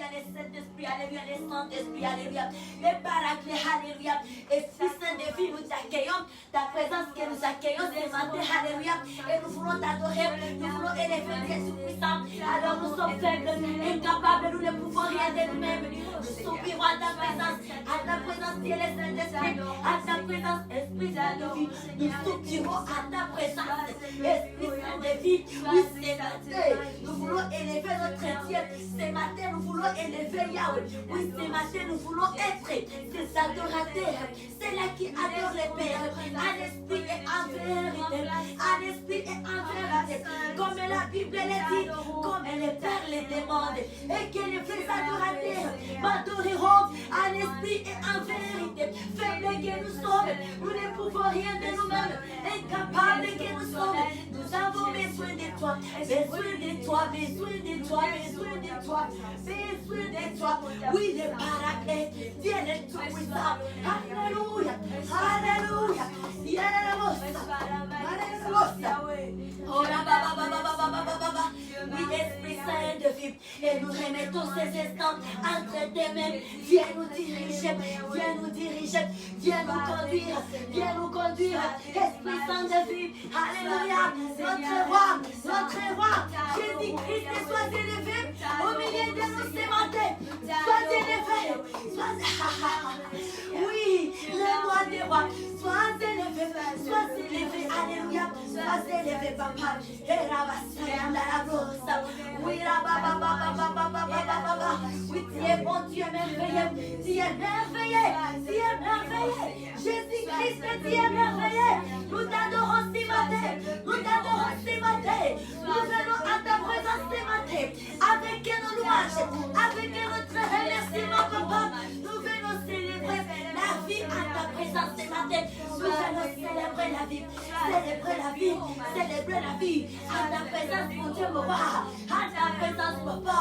Alléluia, les Saint-Esprit, Alléluia, les Saint-Esprit, Alléluia, les Paraclés, Alléluia, Esprit Saint de vie, nous t'accueillons, ta présence que nous accueillons ce matin, Alléluia, et nous voulons t'adorer, nous voulons élever Jésus puissant, alors nous sommes faibles, incapables, nous ne pouvons rien de nous-mêmes, nous soupirons à ta présence, Dieu le Saint-Esprit, à ta présence, Esprit Saint de vie, nous soupirons à ta présence, Esprit Saint de vie, oui, ce matin, nous voulons élever notre Dieu, ce matin, nous voulons élever Yahweh, oui, ce matin, nous voulons être ces adorateurs, ceux-là qui adorent le Père, en esprit et en vérité, en esprit et en vérité, comme la Bible le dit, comme le Père le demande, et que les vrais adorateurs m'adoreront en esprit et en vérité. Faibles que nous sommes, nous ne pouvons rien de nous-mêmes, incapables que nous sommes, nous avons besoin de toi, besoin de toi, besoin de toi, besoin de toi, besoin de toi. Oui, le Paraclet, Dieu le Tout-Puissant. Alléluia, Alléluia, oui, Esprit Saint de vie, et nous remettons ces instants entre tes mains. Viens nous diriger, viens nous diriger, viens nous conduire, viens nous conduire. Esprit Saint de vie, Alléluia, notre roi, Jésus-Christ, sois élevé au milieu de nous ce matin. Sois élevé, oui, le roi des rois, sois élevé, Alléluia, sois élevé, papa. Oui, oui, tu es bon, tu es merveilleux, tu es merveilleux, tu es merveilleux. Jésus-Christ, tu es merveilleux. Nous t'adorons ce matin, nous t'adorons ce matin. Nous venons à ta présence ce matin, avec nos louanges, avec notre remerciement, papa. Nous venons célébrer la vie à ta présence ce matin. Nous venons célébrer la vie, célébrer la vie, célébrer la vie à ta présence, mon Dieu, mon roi, à ta présence, papa.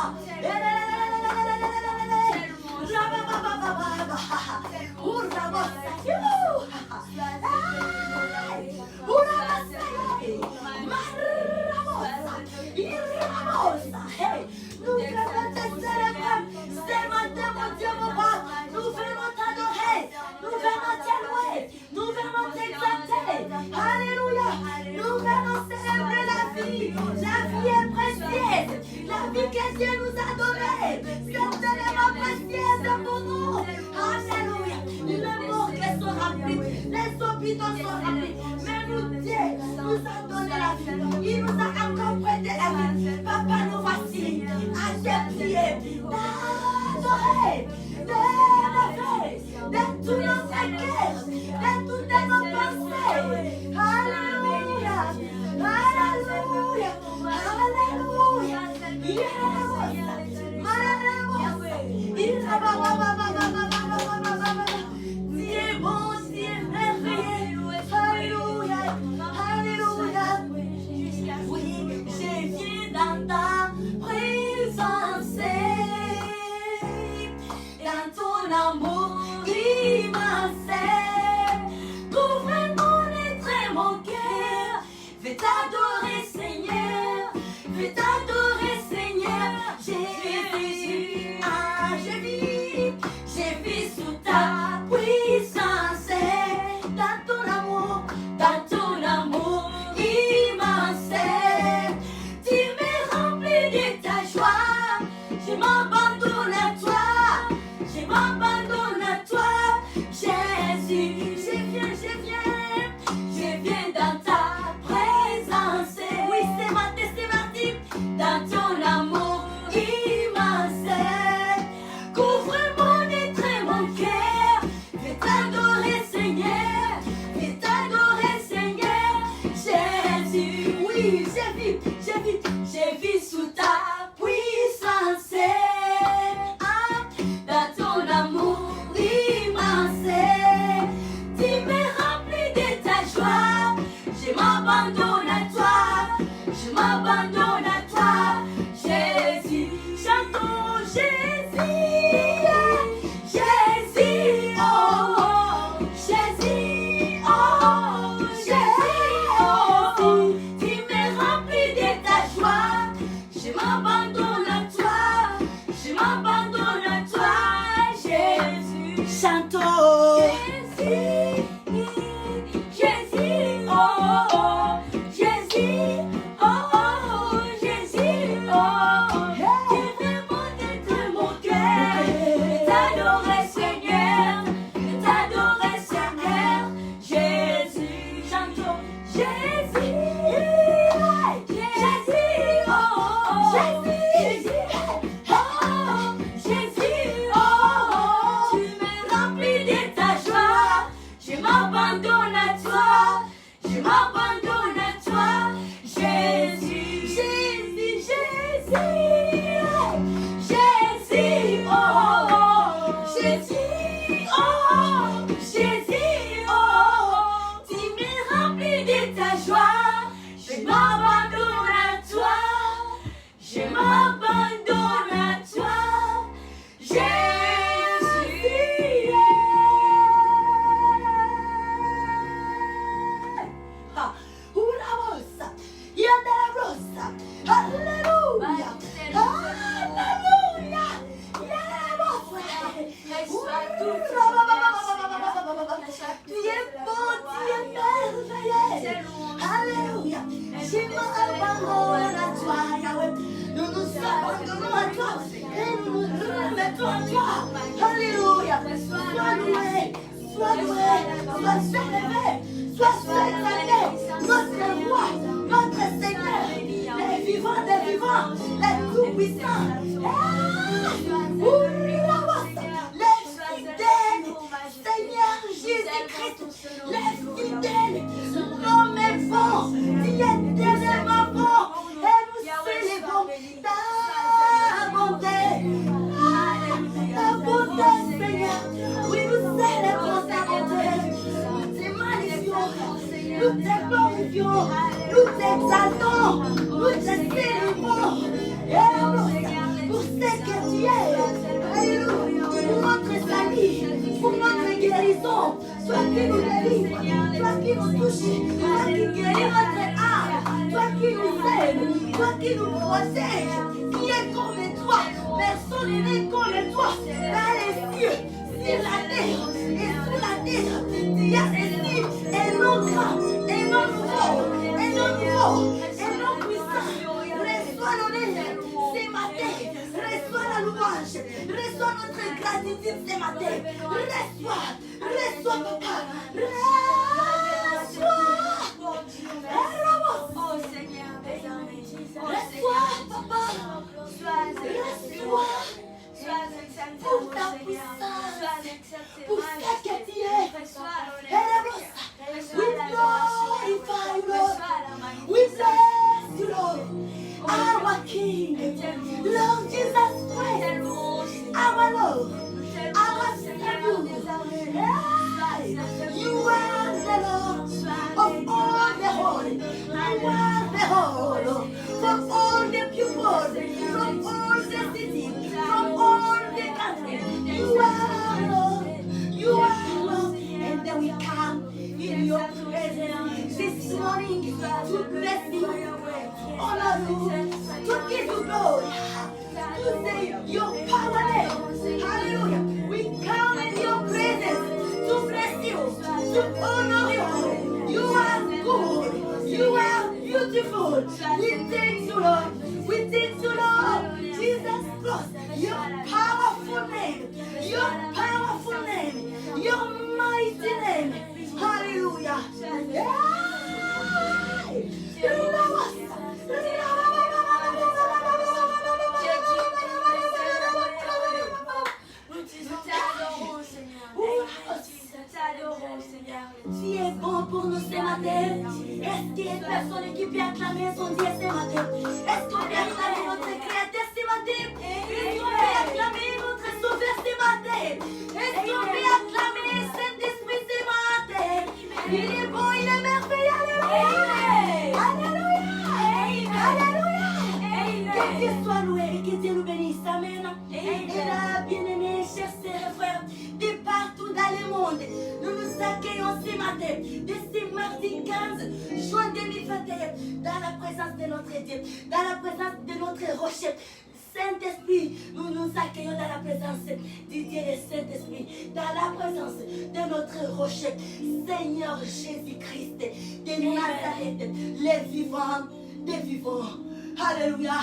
Nous venons te célébrer ce matin, mon Dieu, mon roi. Nous venons t'adorer, nous venons te louer, nous venons t'exalter. Alléluia, nous venons célébrer la vie. La vie est précieuse, la vie que Dieu nous a donnée. C'est tellement précieuse pour nous. Alléluia, les morgues sont remplies, les hôpitaux sont remplis. Mais nous, Dieu nous a donné la vie. Il nous a encore prêté la vie. Papa, nous voici à tes pieds. D'adorer, d'élever, de tous nos cœurs, de toutes nos pensées. Alléluia, Alléluia, Alléluia. Tu es bon, tu es merveilleux. Alléluia, Alléluia. Oui, je viens dans ta présence, dans ton amour immense. Couvre mon être et mon cœur. Vais t'adorer, Seigneur. Vais t'adorer, Seigneur. Jésus, ah, je vis sous ta puissance. Dans ton amour immense. Tu me remplis de ta joie. Je m'abandonne à toi. Je m'abandonne à toi. Jésus, je viens dans ta présence. Oui, c'est parti. Dans ton amour immense. Couvre mon être et mon cœur. Vais t'adorer, Seigneur. Vais t'adorer, Seigneur. Jésus, oui, je vis sous ta puissance. Ah, dans ton amour immense. Tu me remplis de ta joie. Je m'abandonne à toi. Je m'abandonne à toi. Jésus, chantons Jésus. Jésus, oh, Jésus, oh, Jésus, oh. Tu me remplis de ta joie. Je m'abandonne à toi. Je m'abandonne. attends à toi. Alléluia. Sois loué. Sois loué. Sois célébré. Sois célébré. Notre roi. Notre Seigneur. Les vivants des vivants. Les tout-puissants. Les fidèles. Seigneur Jésus-Christ. Les fidèles. L'homme est bon. Tu es tellement bon. Et nous célébrons ta bonté. Ta bonté, Seigneur. Oui, nous célébrons ta bonté. Nous te magnifions. Nous te glorifions. Nous t'exaltons. Nous te célébrons. Pour ce que tu es. Alléluia. Pour notre salut. Pour notre guérison. Toi qui nous délivres. Toi qui nous touches. Toi qui guéris notre âme. Toi qui nous aimes. Toi qui nous protèges. Qui est comme toi. Personne n'est comme toi. Dans les cieux, sur la terre et sous la terre. Tu as ceci et non grand, et non nouveau, et non nouveau, et non puissant. Reçois l'honneur ce matin. Reçois la louange. Reçois notre gratitude ce matin. Reçois papa. Reçois papa. Reçois pour ta puissance, pour ce que tu es. We glorify you, Lord. We bless you, Lord. Our King, Lord Jesus Christ, our Lord, our Savior. You are the Lord of all the holy. You are the whole from all the people, from all the cities, from all the countries. You are Lord. You are Lord. And then we come in your presence this morning to bless you, honor you, to give you glory, to say your power name. Hallelujah. We come in your presence to bless you, to honor you. You are good. You are beautiful. We thank you, Lord. We thank you, Lord. Jesus Christ, your powerful name, your powerful name, your mighty name. Hallelujah. Tu es bon pour nous ce matin. Est-ce qu'il y a une personne qui peut acclamer son Dieu ce matin? Est-ce qu'on peut acclamer notre Créateur ce matin? Est-ce qu'on peut acclamer notre Sauveur ce matin? Est-ce qu'on peut acclamer Saint-Esprit ce matin? Il est bon, il est merveilleux. Alléluia. Alléluia. Que Dieu soit loué et que Dieu nous bénisse. Amen. Et là, bien-aimés, chers sœurs et frères, de partout dans le monde, nous nous accueillons ce matin, de ce mardi 15 juin 2021, dans la présence de notre Dieu, dans la présence de notre rocher. Saint-Esprit, nous nous accueillons dans la présence du Dieu et Saint-Esprit, dans la présence de notre rocher, Seigneur Jésus-Christ, de Nazareth, les vivants des vivants. Alléluia.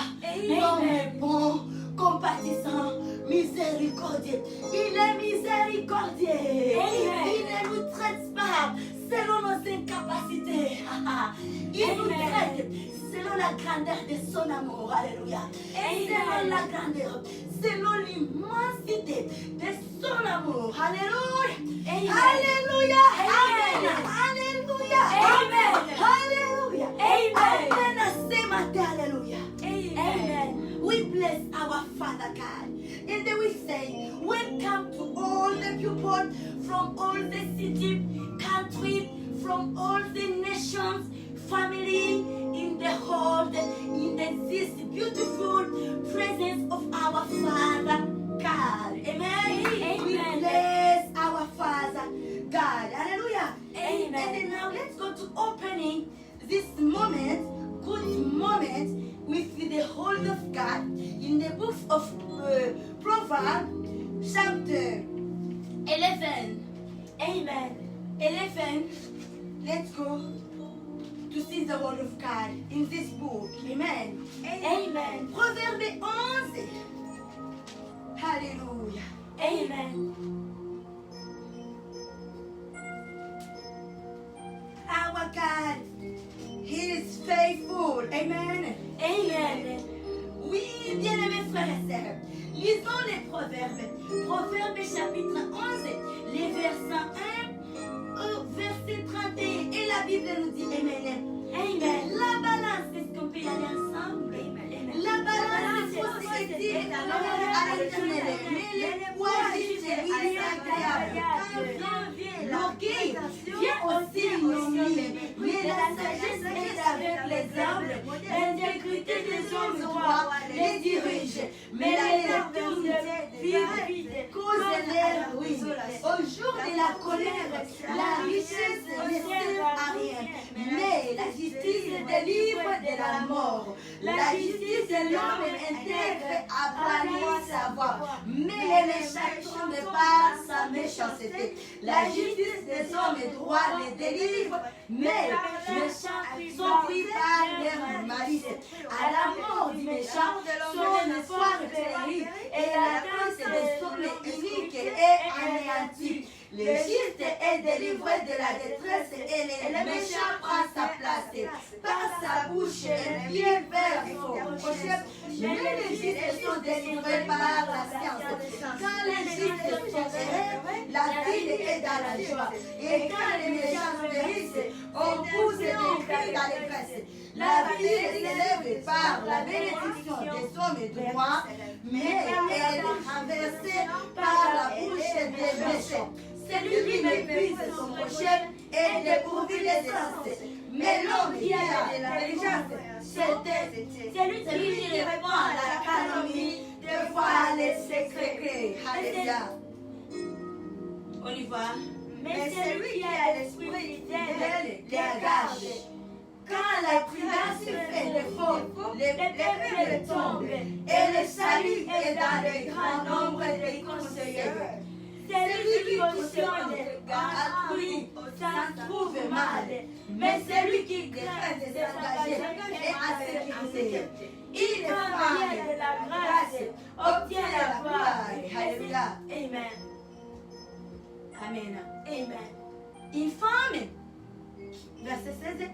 L'homme est bon, compatissant, miséricordieux. Il est miséricordieux. Il ne nous traite pas selon nos incapacités. Il nous traite selon la grandeur de son amour. Alléluia. Selon la grandeur, selon l'immensité de son amour. Alléluia. Alléluia. Amen. Alléluia. Amen. Alléluia. Amen. Amen. Ce matin, alléluia. Amen. We bless our Father God. And then we say, welcome to all the people from all the cities, countries, from all the nations, family in the whole, in this beautiful presence of our Father God. Amen. Amen. We bless our Father God. Hallelujah. Amen. And then now let's go to opening this moment, good moment, with the word of God in the book of Proverbs, chapter 11. Amen. 11. Let's go to see the word of God in this book. Amen. Amen. Proverbe 11. Hallelujah. Amen. Our God, He is faithful. Amen. Amen. Oui, bien-aimés frères et sœurs, lisons les proverbes. Proverbes chapitre 11, les versets 1 au verset 31. Et la Bible nous dit, Amen. Amen. La balance, Est-ce qu'on peut y aller ensemble? Amen. la balance est susceptible à l'éternel, mais les poids justes lui agréables. Quand vient l'orgueil, vient aussi l'ignominie, mais la sagesse est avec les humbles, l'intégrité des hommes droits les dirige, mais la lecture vide cause leur ruine. Au jour de la colère, la richesse ne sert à rien, mais la justice délivre de la mort. La justice de l'homme intègre aplanit sa voie, mais les méchants tombent par sa méchanceté. La justice des hommes droits les délivre, mais les méchants sont pris par leur malice. À la mort du méchant, son espoir périt, et la danse des hommes iniques est anéantie. Le juste est délivré de la détresse et le méchant prend sa place. Par sa bouche, un pied vers son prochain. Mais les justes sont délivrés par la science. Quand les justes sont errés, la ville est dans la joie. Et quand les méchants périssent, on pousse des cris d'allégresse. La ville s'élève par la bénédiction des hommes droits, mais elle est renversée par la bouche des méchants. Celui qui méprise son prochain est dépourvu d'essence. Mais l'homme qui a de l'intelligence, c'est celui qui répond à la calomnie, dévoile les secrets. Alléluia. On y va. Mais celui qui a l'esprit fidèle les garde. Quand la prudence fait défaut, les peuples tombent, et le salut est dans le grand nombre des conseillers. Celui qui cautionne autrui s'en trouve mal, mais celui qui craint de s'engager est à sécurité. Il est femme de la grâce, obtient la gloire. Alléluia. Amen. Amen. Amen. Une femme, verset 16,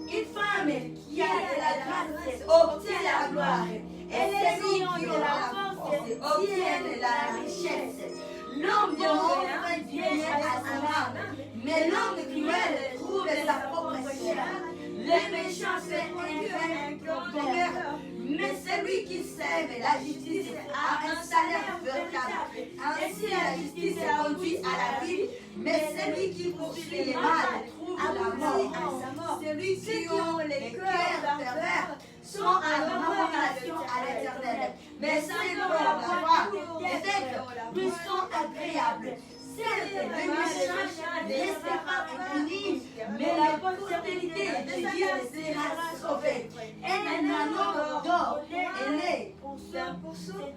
une femme qui a de la grâce obtient la gloire, et celui qui a la force obtient la richesse. L'homme bon vient à son âme, mais l'homme cruel trouve sa propre chair. Le méchant fait un vain, mais celui qui sert la justice a un salaire véritable. Ainsi la justice conduit à la vie, mais celui qui poursuit les mal trouve la mort. Celui qui ont les cœurs pervers sont en abomination à l'Éternel, mais ceux dont la voix des lui sont agréables. Certes, le méchant ne restera impuni, mais la postérité de Dieu sera sauvée. Un anneau d'or est né.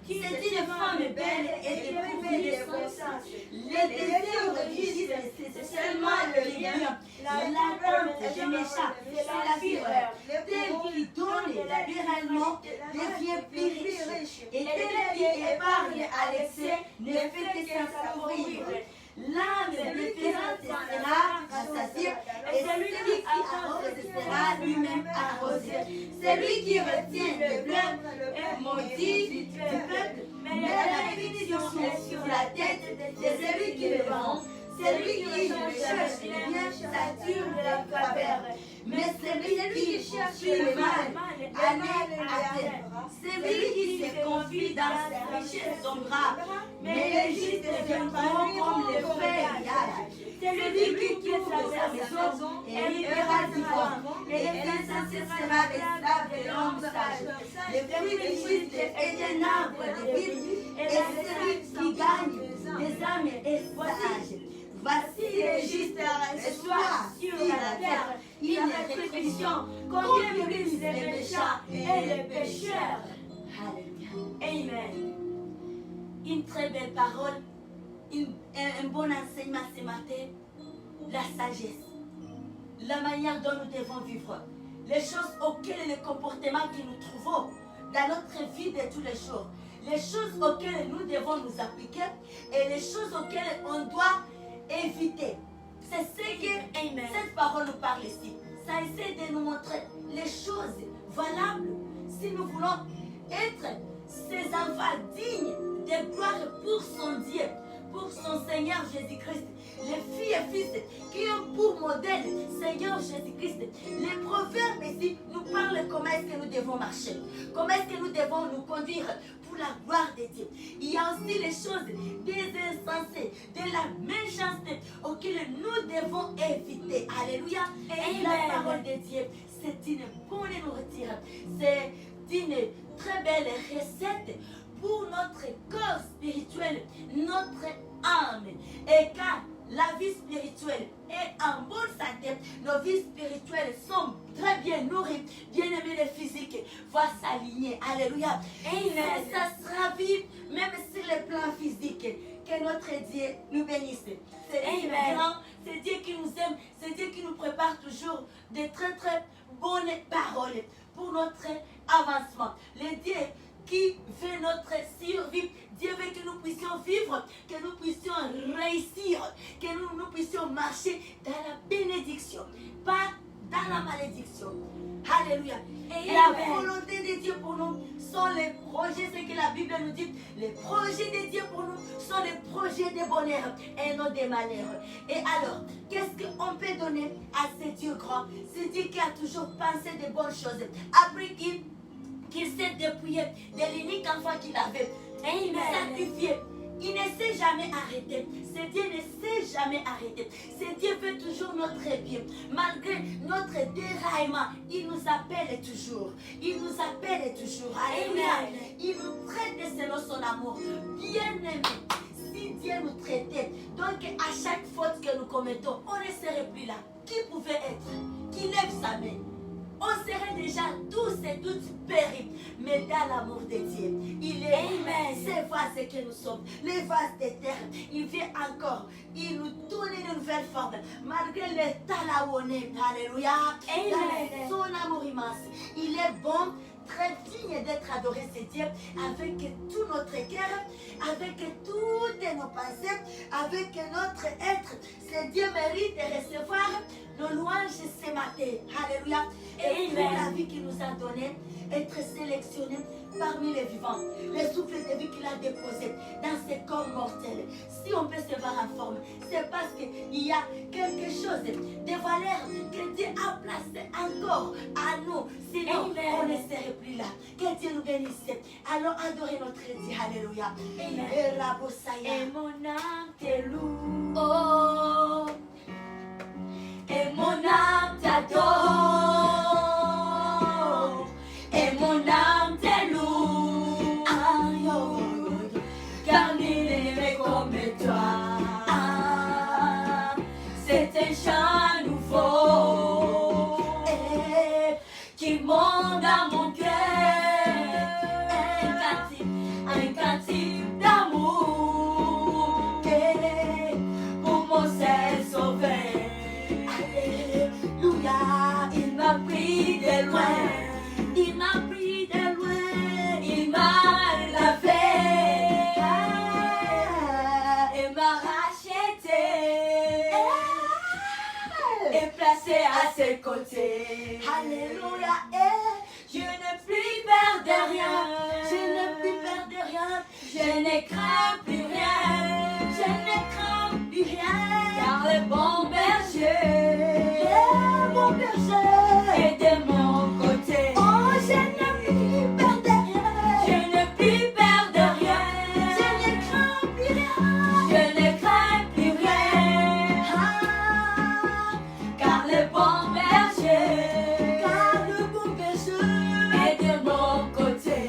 C'est une femme belle et dépourvue de bon sens. Le désir de justice, c'est seulement le bien. L'attente du méchant, c'est la fureur. Tel qui donne libéralement devient plus riche. Et tel qui épargne à l'excès ne fait que s'appauvrir. L'âme différente sera rassasiée, et celui qui arrose sera lui-même arrosé. Celui qui retient le bleu est maudit du peuple, mais la bénédiction est sur la tête de celui qui le vend. Celui qui cherche le bien sature de la faveur, mais celui qui cherche le mal année à terre. Celui qui se confie dans sa richesse tombera, mais les justes viendront comme les feuillages. Celui qui quitte sa maison héritera du vent, et l'insensé sera l'esclave de l'homme sage. Le fruit du juste est un arbre de vie, et celui qui gagne des âmes est sage. Voici les justes reçoivent sur la terre une rétribution, combien plus les méchants et les pécheurs. Alléluia. Amen. Une très belle parole, un bon enseignement ce matin, la sagesse, la manière dont nous devons vivre, les choses auxquelles et les comportements que nous trouvons dans notre vie de tous les jours. les choses auxquelles nous devons nous appliquer et les choses auxquelles on doit éviter. C'est ce que cette parole nous parle ici. Ça essaie de nous montrer les choses valables si nous voulons être ces enfants dignes de gloire pour son Dieu, pour son Seigneur Jésus-Christ. Les filles et fils qui ont pour modèle Seigneur Jésus-Christ. Les proverbes ici nous parlent comment est-ce que nous devons marcher, comment est-ce que nous devons nous conduire pour la gloire de Dieu. Il y a aussi les choses des insensés, de la méchanceté auxquelles nous devons éviter. Alléluia. Et la parole de Dieu, c'est une bonne nourriture. C'est une très belle recette pour notre corps spirituel, notre âme. Et car la vie spirituelle est en bonne santé, nos vies spirituelles sont très bien nourries, bien aimées, les physiques vont s'aligner. Alléluia. Et ça sera vivre même sur le plan physique. Que notre Dieu nous bénisse. C'est Dieu grand, c'est Dieu qui nous aime, c'est Dieu qui nous prépare toujours de très très bonnes paroles pour notre avancement. Le Dieu qui veut notre survie. Dieu veut que nous puissions vivre, que nous puissions réussir, que nous puissions marcher dans la bénédiction, pas dans la malédiction. Alléluia. Et la volonté de Dieu pour nous sont les projets, c'est que la Bible nous dit, les projets de Dieu pour nous sont les projets de bonheur et non de malheur. Et alors, qu'est-ce qu'on peut donner à ce Dieu grand, ce Dieu qui a toujours pensé de bonnes choses, après qu'il s'est dépouillé de l'unique enfant qu'il avait, sacrifié. Il ne s'est jamais arrêté. Ce Dieu ne s'est jamais arrêté. Ce Dieu veut toujours notre bien. Malgré notre déraillement, il nous appelle toujours. Il nous appelle toujours. Alléluia. Il nous traite selon son amour. Bien aimé. Si Dieu nous traitait, donc à chaque faute que nous commettons, on ne serait plus là. Qui pouvait être? Qui lève sa main? On serait déjà tous et toutes péris. Mais dans l'amour de Dieu, il est ces vases que nous sommes, les vases de terre. Il vient encore, il nous donne une nouvelle forme. Malgré l'état là où on est. Alléluia. Dans son amour immense. Il est bon, très digne d'être adoré, c'est Dieu, avec tout notre cœur, avec toutes nos pensées, avec notre être. Ce Dieu mérite de recevoir nos louanges ce matin. Alléluia. Et pour la vie qu'il nous a donnée, être sélectionné parmi les vivants, les souffles de vie qu'il a déposés dans ces corps mortels. Si on peut se voir en forme, c'est parce qu'il y a quelque chose de valeur que Dieu a placé encore à nous. Sinon, on ne serait plus là. Que Dieu nous bénisse. Allons adorer notre Dieu. Alléluia. Et mon âme te loue. Oh. Et mon âme t'adore. Et mon âme te loue. Car nul n'est comme toi. C'est un chant nouveau qui monte dans mon cœur. Un cantique d'amour pour mon seul sauveur. Alléluia, il m'a pris de loin. Il m'a pris de loin, il m'a lavé et m'a racheté et placé à ses côtés. Alléluia, je n'ai plus peur de rien, je n'ai plus peur de rien, je ne crains plus rien, je ne crains plus rien, car le bon berger est de mon côté. Je n'ai plus peur de rien. Je n'ai plus peur de rien. Je ne crains plus rien. Je ne crains plus rien. Car le bon berger, est de mon côté.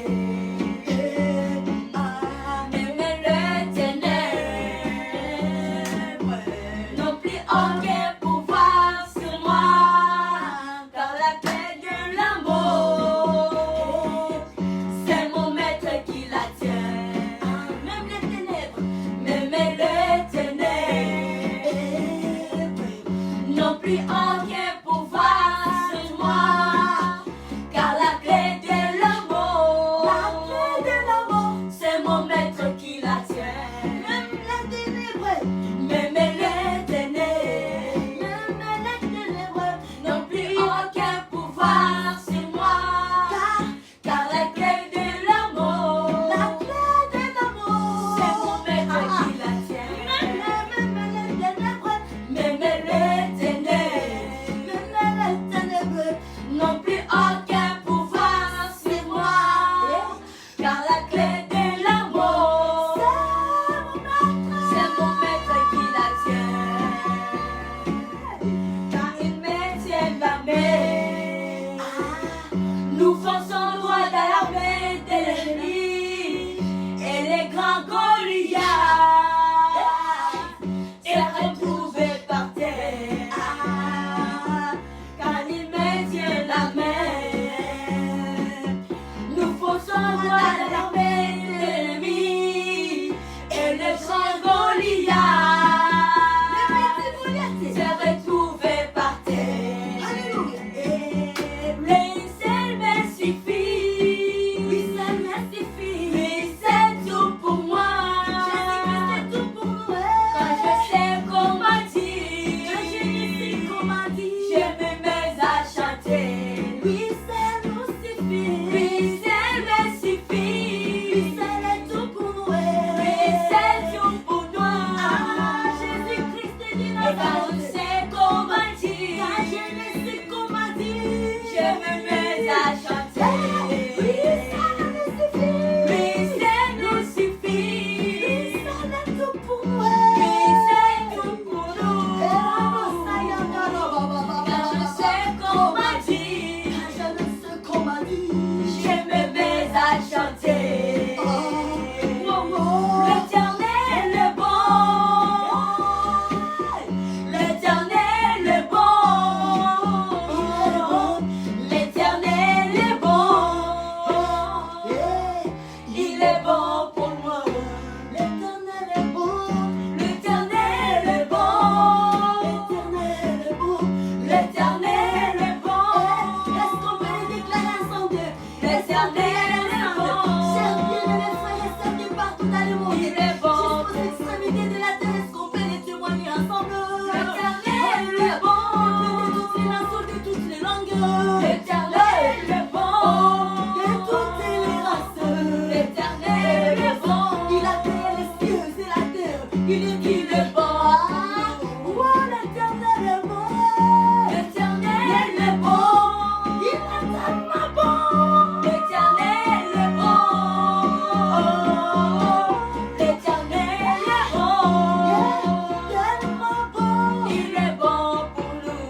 Et me Il est bon. Oh, l'Éternel est bon. L'Éternel est bon. Il est tellement bon. L'Éternel est bon. Oh, l'Éternel est bon. Tellement bon. Il est bon pour nous.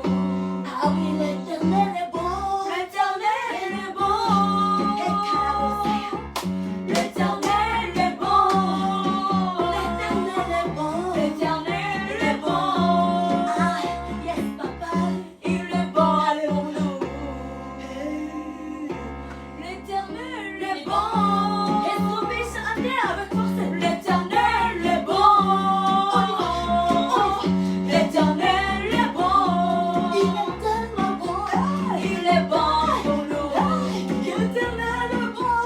Ah oui, l'Éternel est bon. L'Éternel est bon. Et carrossé. L'Éternel est bon. L'Éternel est bon. L'Éternel est bon. Ah, yes, papa. Il est bon pour nous. L'Éternel est bon. Est-ce qu'on peut chanter avec force? L'Éternel est bon. L'Éternel est bon. Il est tellement bon. Il est bon pour nous. L'Éternel est bon.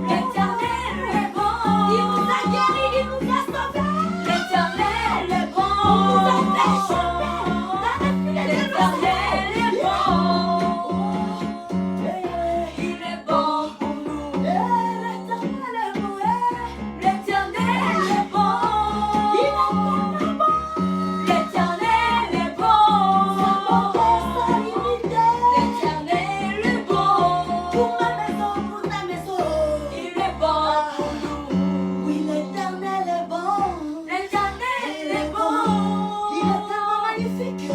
L'Éternel est bon. Il nous a guéris, il nous a sauvés. L'Éternel est bon. Il nous a fait chanter. L'Éternel est bon. Il est bon pour nous. L'Éternel est bon. L'Éternel est bon. Il est tellement bon. L'Éternel est bon. Sa bonté sans limite. L'Éternel est bon. Pour ma maison, pour ta maison. Il est bon pour nous. Oui, l'Éternel est bon. L'Éternel est bon. Il est tellement magnifique.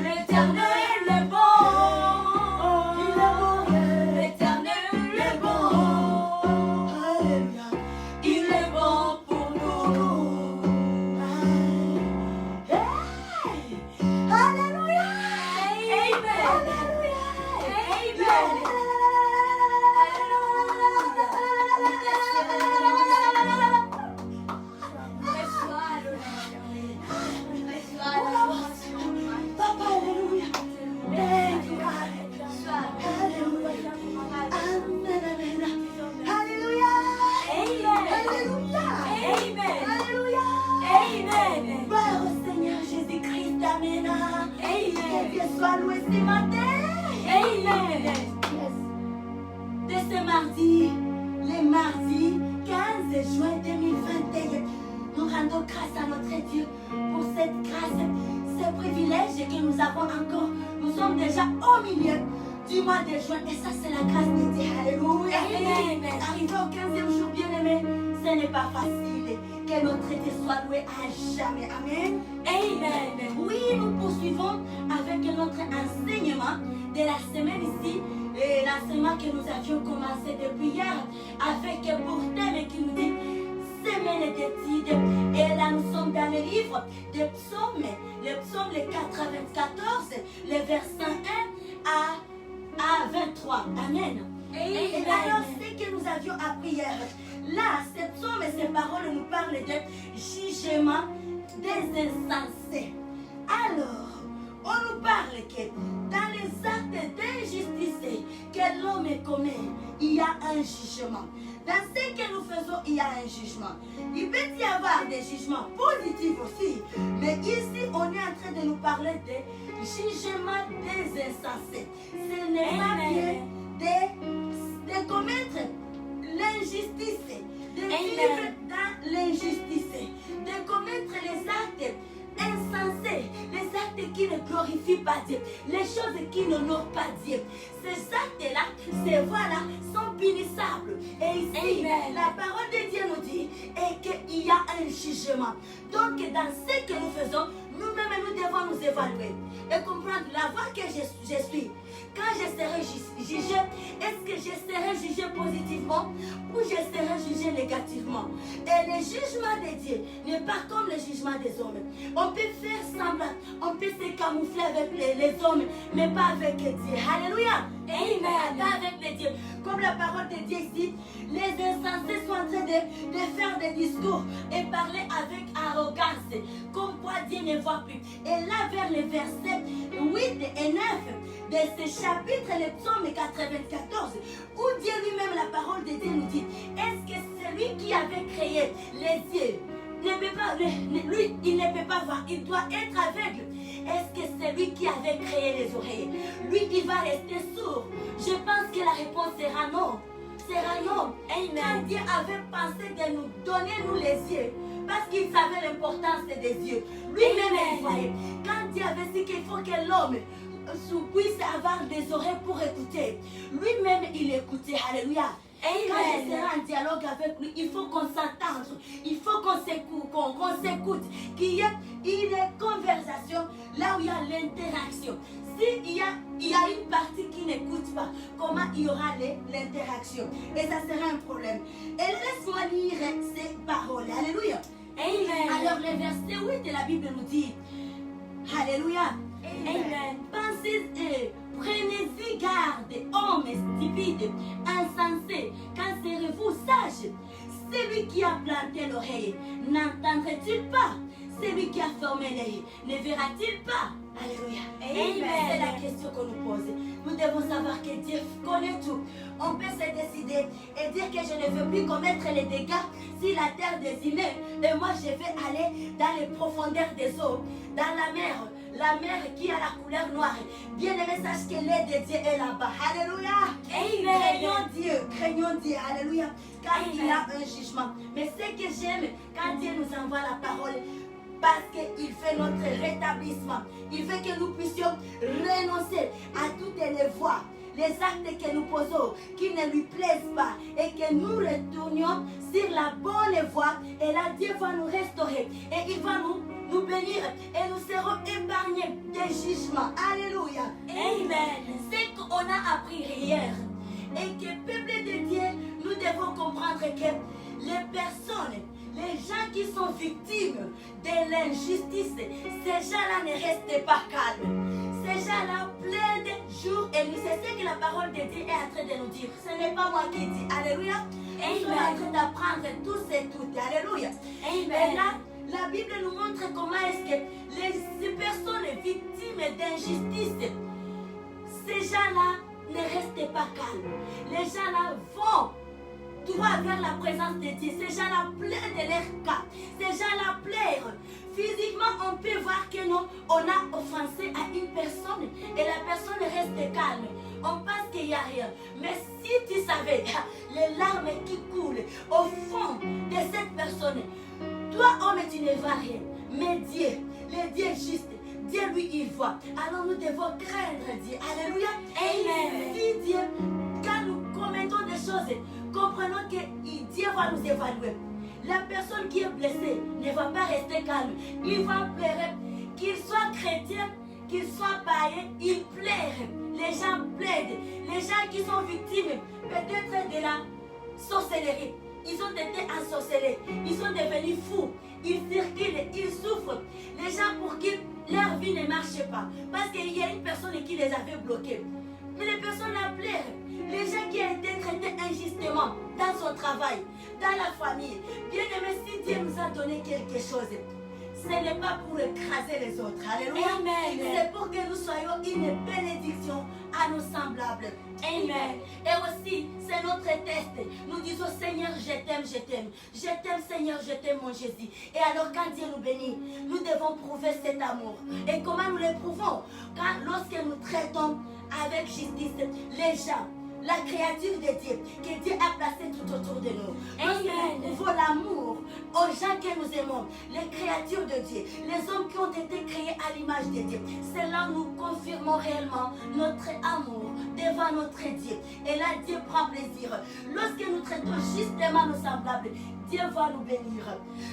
L'Éternel est bon. Il est bon. L'Éternel est bon. Alléluia. Il est bon pour nous. Hey! Alléluia. Amen. Alléluia. Papa, alléluia. Thank you, God. Alléluia. Amen, amen. Alléluia. Alléluia. Alléluia. Amen. Gloire au Seigneur Jésus-Christ. Amen. Que Dieu soit loué ce matin. Amen. De ce mardi, le mardi 15 juin 2021, nous rendons grâce à notre Dieu pour cette grâce, ce privilège que nous avons encore. Nous sommes déjà au milieu du mois de juin et ça c'est la grâce de Dieu. Alléluia. Amen. Arrivé au 15e jour, bien aimé, ce n'est pas facile. Que notre Dieu soit loué à jamais. Amen. Amen. Oui, nous poursuivons avec notre enseignement de la semaine ici. Et l'enseignement que nous avions commencé depuis hier avec pour thème qui nous dit semaine d'études. Et là nous sommes dans le livre des psaumes, le psaume le 94, les versets 1 à 23. Amen. Et alors ce que nous avions appris hier, là, ce psaume et ces paroles nous parlent de jugement des insensés. Alors, on nous parle que dans les actes d'injustice que l'homme commet, il y a un jugement. Dans ce que nous faisons, il y a un jugement. Il peut y avoir des jugements positifs aussi. Mais ici, on est en train de nous parler de jugement des insensés. Ce n'est pas bien de commettre l'injustice, de vivre dans l'injustice, de commettre les actes insensés, les actes qui ne glorifient pas Dieu, les choses qui n'honorent pas Dieu. Ces actes-là, ces voies-là sont punissables. Et ici, la parole de Dieu nous dit qu'il y a un jugement. Donc, dans ce que nous faisons, nous-mêmes, nous devons nous évaluer et comprendre la voie que je suis. Quand je serai jugé, est-ce que je serai jugé positivement ou je serai jugé négativement? Et le jugement de Dieu n'est pas comme le jugement des hommes. On peut faire semblant, on peut se camoufler avec les hommes, mais pas avec Dieu. Alléluia. Amen. Pas avec les dieux. Comme la parole de Dieu ici, les insensés sont en train de faire des discours et parler avec arrogance, comme quoi Dieu ne voit plus. Et là, vers les versets 8 et 9 de ce chapitre, le psaume 94, où Dieu lui-même, la parole de Dieu nous dit, est-ce que celui qui avait créé les yeux ne peut pas, lui, il ne peut pas voir, il doit être aveugle? Est-ce que c'est lui qui avait créé les oreilles? Lui, il va rester sourd? Je pense que la réponse sera non. Sera non. Quand Dieu avait pensé de nous donner, nous, les yeux, parce qu'il savait l'importance des yeux. Lui-même, il voyait. Quand Dieu avait dit qu'il faut que l'homme puisse avoir des oreilles pour écouter, lui-même, il écoutait. Alléluia. Quand je serai en dialogue avec lui, il faut qu'on s'entende, il faut qu'on s'écoute, qu'il y ait une conversation là où il y a l'interaction. S'il y a une partie qui n'écoute pas, comment il y aura l'interaction? Et ça sera un problème. Et laisse-moi lire ces paroles. Alléluia. Amen. Alors le verset 8 de la Bible nous dit, Alléluia. Amen. Pensez, prenez-y garde, hommes stupides, insensés, qu'en serez-vous sages? Celui qui a planté l'oreille, n'entendrait-il pas? Celui qui a fermé l'œil, ne verra-t-il pas? Alléluia. Amen. C'est la question qu'on nous pose. Nous devons savoir que Dieu connaît tout. On peut se décider et dire que je ne veux plus commettre les dégâts sur la terre des humains. Et moi, je vais aller dans les profondeurs des eaux, dans la mer qui a la couleur noire. Bien-aimé, sache que l'aide de Dieu est là-bas. Alléluia. Amen. Craignons Dieu. Alléluia. Car Amen. il a un jugement. Mais ce que j'aime, quand Dieu nous envoie la parole, parce qu'il fait notre rétablissement. Il fait que nous puissions renoncer à toutes les voies, les actes que nous posons, qui ne lui plaisent pas, et que nous retournions sur la bonne voie. Et là, Dieu va nous restaurer. Et il va nous bénir. Et nous serons épargnés des jugements. Alléluia. Amen. C'est qu'on a appris hier. Et que, peuple de Dieu, nous devons comprendre que les personnes, les gens qui sont victimes de l'injustice, ces gens-là ne restent pas calmes. Ces gens-là plaident jour et nuit. C'est ce que la parole de Dieu est en train de nous dire. Ce n'est pas moi qui dis. Alléluia. Nous sommes en train d'apprendre tous et toutes. Alléluia. Amen. Et là, la Bible nous montre comment est-ce que les personnes victimes d'injustice, ces gens-là ne restent pas calmes. Les gens-là vont droit vers la présence de Dieu. Ces gens-là pleurent de leur cas. Ces gens-là pleurent. Physiquement, on peut voir que non, on a offensé à une personne et la personne reste calme. On pense qu'il n'y a rien. Mais si tu savais les larmes qui coulent au fond de cette personne, toi, homme, tu ne vois rien. Mais Dieu, le Dieu juste, Dieu, lui, il voit. Alors nous devons craindre Dieu. Alléluia. Amen. Et Dieu, quand nous commettons des choses, comprenons que Dieu va nous évaluer. La personne qui est blessée ne va pas rester calme. Il va pleurer. Qu'il soit chrétien, qu'il soit païen, il pleure. Les gens plaident. Les gens qui sont victimes peut-être de la sorcellerie. Ils ont été ensorcelés. Ils sont devenus fous. Ils circulent, ils souffrent. Les gens pour qui leur vie ne marche pas. Parce qu'il y a une personne qui les avait bloqués. Mais les personnes la pleurent. Les gens qui ont été traités injustement dans son travail, dans la famille. Bien aimé, si Dieu nous a donné quelque chose, ce n'est pas pour écraser les autres. Alléluia. Amen. C'est pour que nous soyons une bénédiction à nos semblables. Amen. Et aussi, c'est notre test. Nous disons, Seigneur, je t'aime, je t'aime. Je t'aime, Seigneur, je t'aime, mon Jésus. Et alors, quand Dieu nous bénit, nous devons prouver cet amour. Et comment nous le prouvons? Lorsque nous traitons avec justice les gens, la créature de Dieu, que Dieu a placée tout autour de nous. Lorsque nous prouvons l'amour aux gens que nous aimons, les créatures de Dieu, les hommes qui ont été créés à l'image de Dieu, c'est là où nous confirmons réellement notre amour devant notre Dieu. Et là, Dieu prend plaisir. Lorsque nous traitons justement nos semblables, Dieu va nous bénir.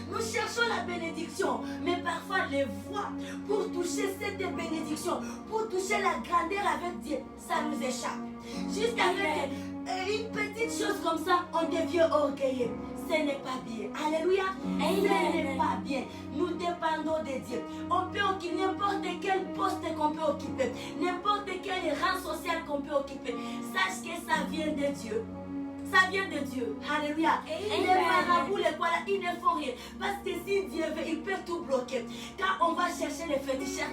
Nous cherchons la bénédiction, mais parfois les voies pour toucher cette bénédiction, pour toucher la grandeur avec Dieu, ça nous échappe. Jusqu'avec une petite chose comme ça, on devient orgueilleux. Ce n'est pas bien. Alléluia. Ce n'est pas bien. Nous dépendons de Dieu. On peut occuper n'importe quel poste qu'on peut occuper, n'importe quel rang social qu'on peut occuper. Sache que ça vient de Dieu. Ça vient de Dieu. Alléluia. Et les marabouts, les voilà, ils ne font rien. Parce que si Dieu veut, il peut tout bloquer. Quand on va chercher les féticheurs,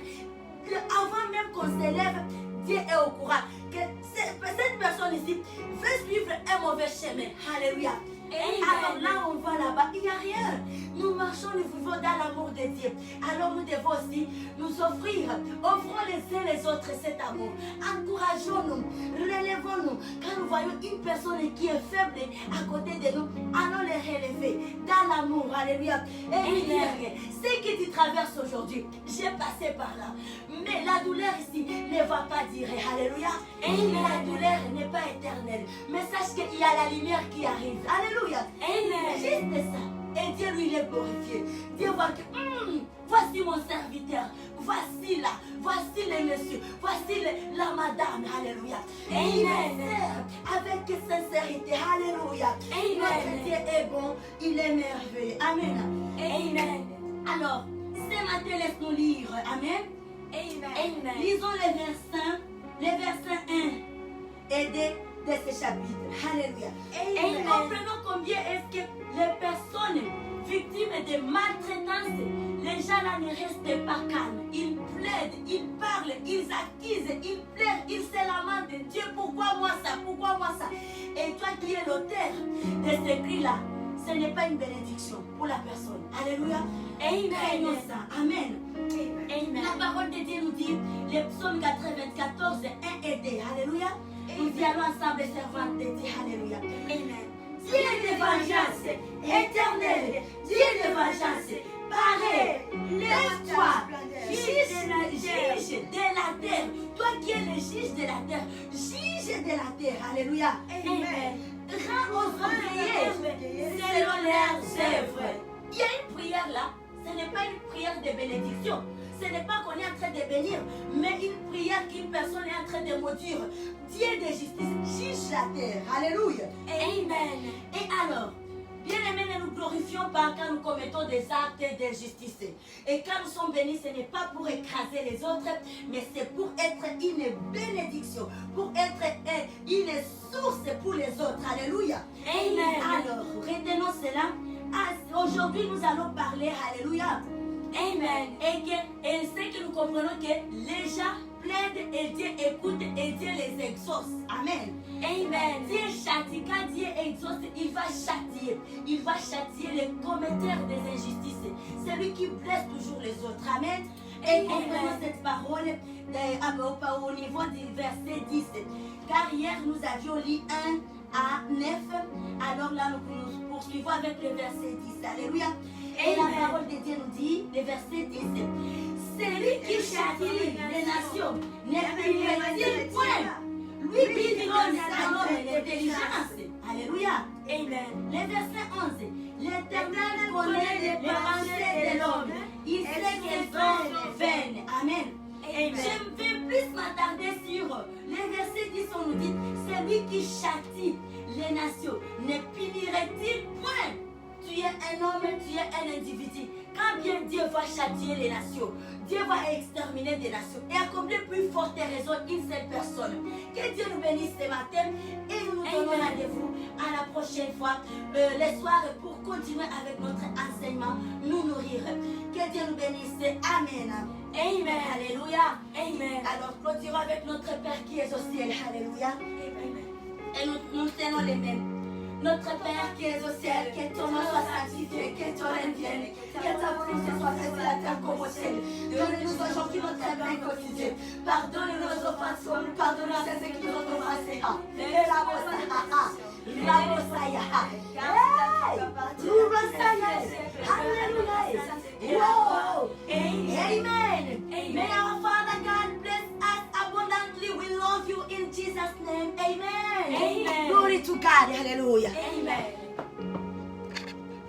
avant même qu'on s'élève, Dieu est au courant que cette personne ici veut suivre un mauvais chemin. Alléluia. Alors là, on va là-bas, il n'y a rien. Nous marchons, nous vivons dans l'amour de Dieu. Alors nous devons aussi nous offrir. Offrons les uns les autres cet amour. Encourageons-nous, relevons-nous. Quand nous voyons une personne qui est faible à côté de nous, allons les relever dans l'amour. Alléluia. Et lui dire, ce que tu traverses aujourd'hui, j'ai passé par là. Mais la douleur ici ne va pas durer. Alléluia. Et la douleur n'est pas éternelle. Mais sache qu'il y a la lumière qui arrive. Alléluia. Juste ça. Et Dieu lui il est glorifié. Dieu voit que voici mon serviteur. Voici là. Voici le monsieur. Voici la madame. Alléluia. Et il sert avec sincérité. Alléluia. Notre Dieu est bon. Il est merveilleux. Amen. Alors, ce matin, laisse-nous lire. Amen. Lisons les versets 1 et 2 de ce chapitre. Alléluia. Et comprenons combien est-ce que les personnes victimes de maltraitance, les gens là ne restent pas calmes. Ils plaident, ils parlent, ils accusent, ils pleurent, ils se lamentent de Dieu. Pourquoi moi ça? Pourquoi moi ça? Et toi qui es l'auteur de ce cri-là, ce n'est pas une bénédiction pour la personne. Alléluia. Craignons ça. Amen. La parole de Dieu nous dit, le psaume 94, 1 et 2. Alléluia. Nous y allons ensemble, servantes de Dieu. Alléluia. Dieu de vengeance éternelle, Dieu de vengeance, pareil, lève-toi, juge de la terre. Toi qui es le juge de la terre, juge de la terre. Alléluia. Rends aux ouvriers selon leurs œuvres. Il y a une prière là, ce n'est pas une prière de bénédiction. Ce n'est pas qu'on est en train de bénir, mais une prière qu'une personne est en train de maudire. Dieu de justice, juge la terre. Alléluia. Amen. Et alors, bien aimés, ne nous glorifions pas quand nous commettons des actes d'injustice. Et quand nous sommes bénis, ce n'est pas pour écraser les autres, mais c'est pour être une bénédiction, pour être une source pour les autres. Alléluia. Amen. Alors, retenons cela. Aujourd'hui, nous allons parler, alléluia. Amen. Et c'est que nous comprenons que les gens plaident et Dieu écoute et Dieu les exauce. Amen. Amen. Dieu châtie. Quand Dieu exauce, il va châtier. Il va châtier les commetteurs des injustices. Celui qui blesse toujours les autres. Amen. Et comprenons cette parole au niveau du verset 10. Car hier, nous avions lu 1 à 9. Alors là, nous poursuivons avec le verset 10. Alléluia. Et la parole de Dieu nous dit, le verset 10, celui qui châtie les nations ne punit point. Lui qui donne à l'homme l'intelligence. Alléluia. Amen. Le verset 11, l'Éternel connaît les pensées de l'homme. Il sait qu'elles sont vaines. Amen. Amen. Je ne vais plus m'attarder sur le verset 10, on nous dit, celui qui châtie les nations ne punirait-il point? Tu es un homme, tu es un individu. Quand bien Dieu va châtier les nations, Dieu va exterminer des nations et accomplir plus forte raison une seule personne. Que Dieu nous bénisse ce matin et nous nous donnons rendez-vous à la prochaine fois, les soirs, pour continuer avec notre enseignement, nous nourrir. Que Dieu nous bénisse. Amen. Amen. Alléluia. Amen. Alors, clôturons avec notre Père qui est au ciel. Alléluia. Amen. Et nous tenons les mêmes. Notre Père qui es au ciel, que ton nom soit sanctifié, que ton règne vienne, que ta volonté soit faite sur la terre comme au ciel. Donne-nous aujourd'hui notre pain quotidien. Pardonne-nous nos offenses, comme nous pardonnons à ceux qui nous ont offensés. Amen. May our Father God bless us abundantly. We love you in Jesus' name. Amen. Amen. Glory to God. Hallelujah. Amen.